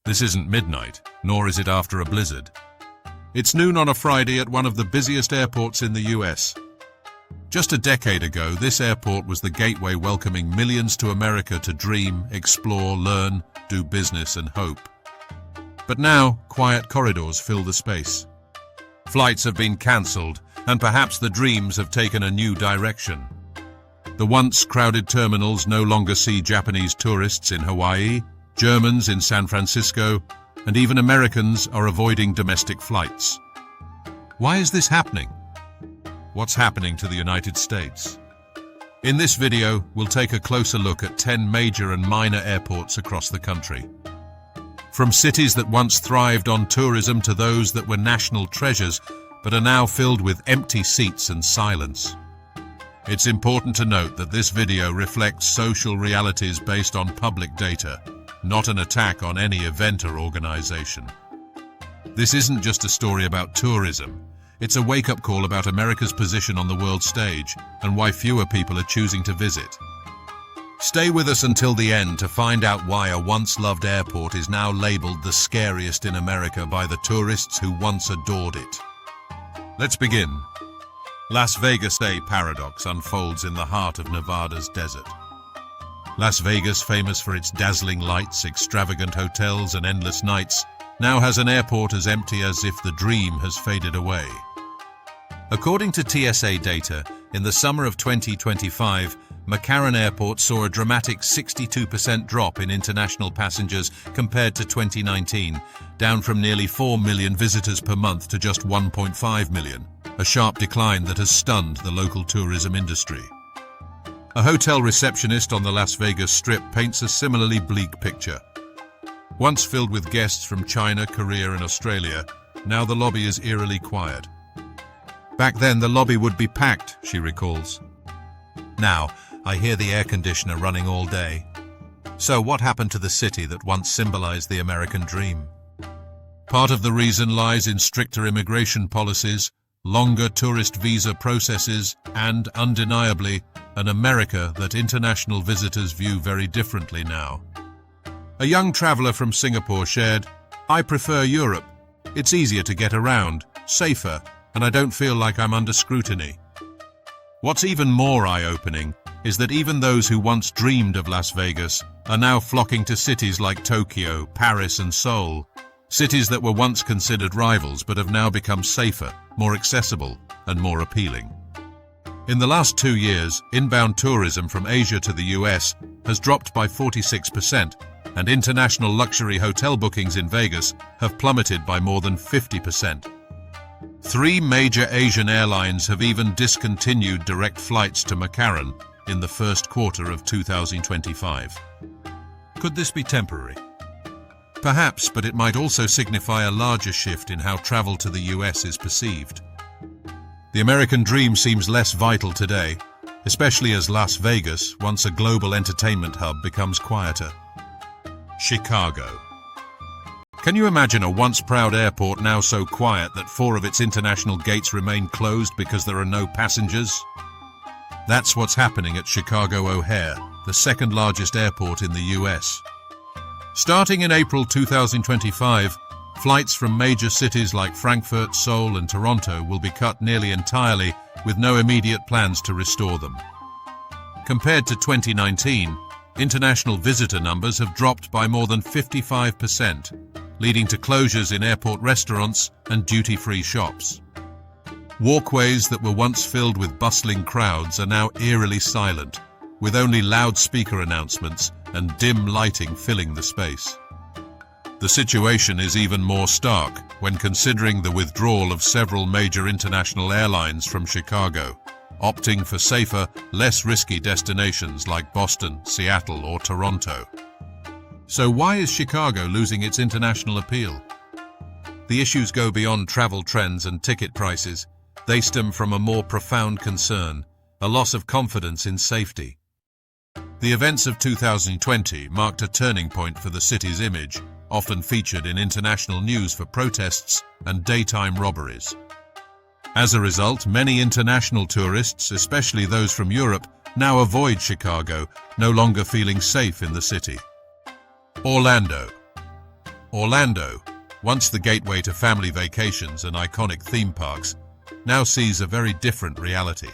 This isn't midnight, nor is it after a blizzard. It's noon on a Friday at one of the busiest airports in the US. Just a decade ago, this airport was the gateway welcoming millions to America to dream, explore, learn, do business and hope. But now, quiet corridors fill the space. Flights have been cancelled, and perhaps the dreams have taken a new direction. The once crowded terminals no longer see Japanese tourists in Hawaii, Germans in San Francisco, and even Americans are avoiding domestic flights. Why is this happening? What's happening to the United States? In this video, we'll take a closer look at 10 major and minor airports across the country. From cities that once thrived on tourism to those that were national treasures, but are now filled with empty seats and silence. It's important to note that this video reflects social realities based on public data, not an attack on any event or organization. This isn't just a story about tourism. It's a wake-up call about America's position on the world stage and why fewer people are choosing to visit. Stay with us until the end to find out why a once-loved airport is now labeled the scariest in America by the tourists who once adored it. Let's begin. Las Vegas, a paradox unfolds in the heart of Nevada's desert. Las Vegas, famous for its dazzling lights, extravagant hotels, and endless nights, now has an airport as empty as if the dream has faded away. According to TSA data, in the summer of 2025, McCarran Airport saw a dramatic 62% drop in international passengers compared to 2019, down from nearly 4 million visitors per month to just 1.5 million, a sharp decline that has stunned the local tourism industry. A hotel receptionist on the Las Vegas Strip paints a similarly bleak picture. Once filled with guests from China, Korea, and Australia, now the lobby is eerily quiet. Back then, the lobby would be packed, she recalls. Now, I hear the air conditioner running all day. So what happened to the city that once symbolized the American dream? Part of the reason lies in stricter immigration policies, longer tourist visa processes, and, undeniably, an America that international visitors view very differently now. A young traveler from Singapore shared, "I prefer Europe. It's easier to get around, safer, and I don't feel like I'm under scrutiny." What's even more eye-opening is that even those who once dreamed of Las Vegas are now flocking to cities like Tokyo, Paris, and Seoul, cities that were once considered rivals but have now become safer, more accessible, and more appealing. In the last 2 years, inbound tourism from Asia to the US has dropped by 46%, and international luxury hotel bookings in Vegas have plummeted by more than 50%. 3 major Asian airlines have even discontinued direct flights to McCarran in the first quarter of 2025. Could this be temporary? Perhaps, but it might also signify a larger shift in how travel to the US is perceived. The American dream seems less vital today, especially as Las Vegas, once a global entertainment hub, becomes quieter. Chicago. Can you imagine a once proud airport now so quiet that 4 of its international gates remain closed because there are no passengers? That's what's happening at Chicago O'Hare, the second largest airport in the US. Starting in April 2025, flights from major cities like Frankfurt, Seoul, and Toronto will be cut nearly entirely, with no immediate plans to restore them. Compared to 2019, international visitor numbers have dropped by more than 55%, leading to closures in airport restaurants and duty-free shops. Walkways that were once filled with bustling crowds are now eerily silent, with only loudspeaker announcements and dim lighting filling the space. The situation is even more stark when considering the withdrawal of several major international airlines from Chicago, opting for safer, less risky destinations like Boston, Seattle, or Toronto. So why is Chicago losing its international appeal? The issues go beyond travel trends and ticket prices. They stem from a more profound concern, a loss of confidence in safety. The events of 2020 marked a turning point for the city's image, often featured in international news for protests and daytime robberies. As a result, many international tourists, especially those from Europe, now avoid Chicago, no longer feeling safe in the city. Orlando. Orlando, once the gateway to family vacations and iconic theme parks, now sees a very different reality.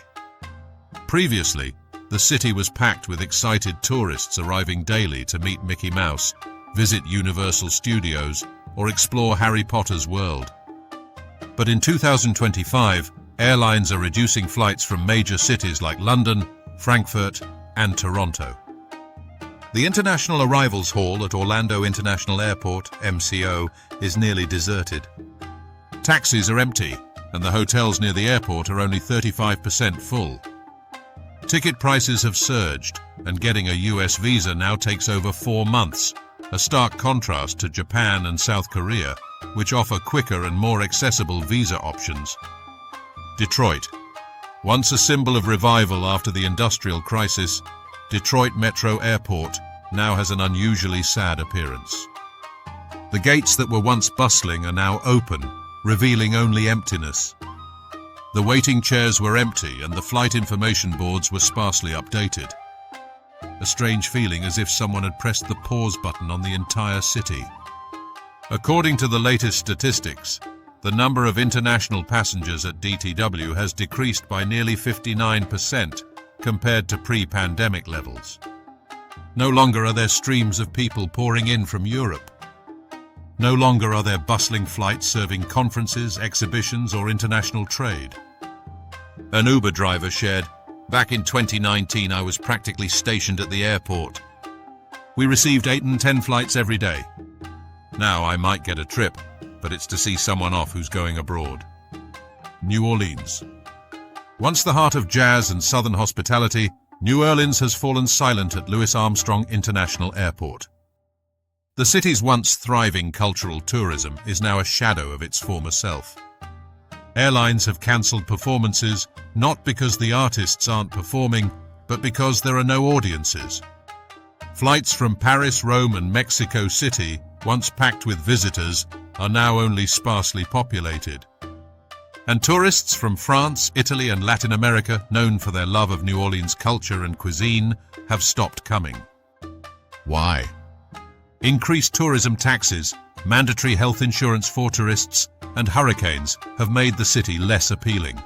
Previously, the city was packed with excited tourists arriving daily to meet Mickey Mouse, visit Universal Studios, or explore Harry Potter's world. But in 2025, airlines are reducing flights from major cities like London, Frankfurt, and Toronto. The International Arrivals Hall at Orlando International Airport, MCO, is nearly deserted. Taxis are empty, and the hotels near the airport are only 35% full. Ticket prices have surged, and getting a US visa now takes over 4 months, a stark contrast to Japan and South Korea, which offer quicker and more accessible visa options. Detroit. Once a symbol of revival after the industrial crisis, Detroit Metro Airport now has an unusually sad appearance. The gates that were once bustling are now open, revealing only emptiness. The waiting chairs were empty and the flight information boards were sparsely updated. A strange feeling as if someone had pressed the pause button on the entire city. According to the latest statistics, the number of international passengers at DTW has decreased by nearly 59% compared to pre-pandemic levels. No longer are there streams of people pouring in from Europe. No longer are there bustling flights serving conferences, exhibitions, or international trade. An Uber driver shared, "Back in 2019, I was practically stationed at the airport. We received 8 and 10 flights every day. Now I might get a trip, but it's to see someone off who's going abroad." New Orleans. Once the heart of jazz and southern hospitality, New Orleans has fallen silent at Louis Armstrong International Airport. The city's once thriving cultural tourism is now a shadow of its former self. Airlines have cancelled performances, not because the artists aren't performing, but because there are no audiences. Flights from Paris, Rome, and Mexico City, once packed with visitors, are now only sparsely populated. And tourists from France, Italy, and Latin America, known for their love of New Orleans culture and cuisine, have stopped coming. Why? Increased tourism taxes, mandatory health insurance for tourists, and hurricanes have made the city less appealing.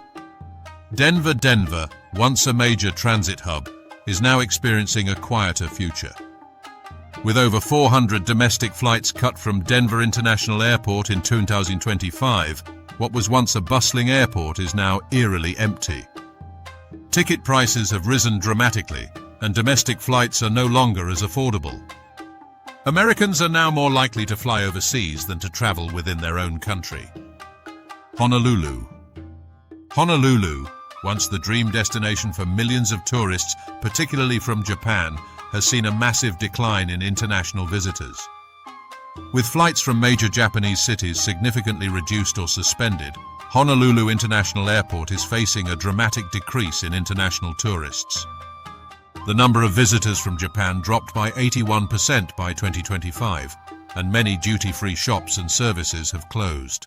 Denver, once a major transit hub, is now experiencing a quieter future. With over 400 domestic flights cut from Denver International Airport in 2025, what was once a bustling airport is now eerily empty. Ticket prices have risen dramatically, and domestic flights are no longer as affordable. Americans are now more likely to fly overseas than to travel within their own country. Honolulu. Honolulu, once the dream destination for millions of tourists, particularly from Japan, has seen a massive decline in international visitors. With flights from major Japanese cities significantly reduced or suspended, Honolulu International Airport is facing a dramatic decrease in international tourists. The number of visitors from Japan dropped by 81% by 2025, and many duty-free shops and services have closed.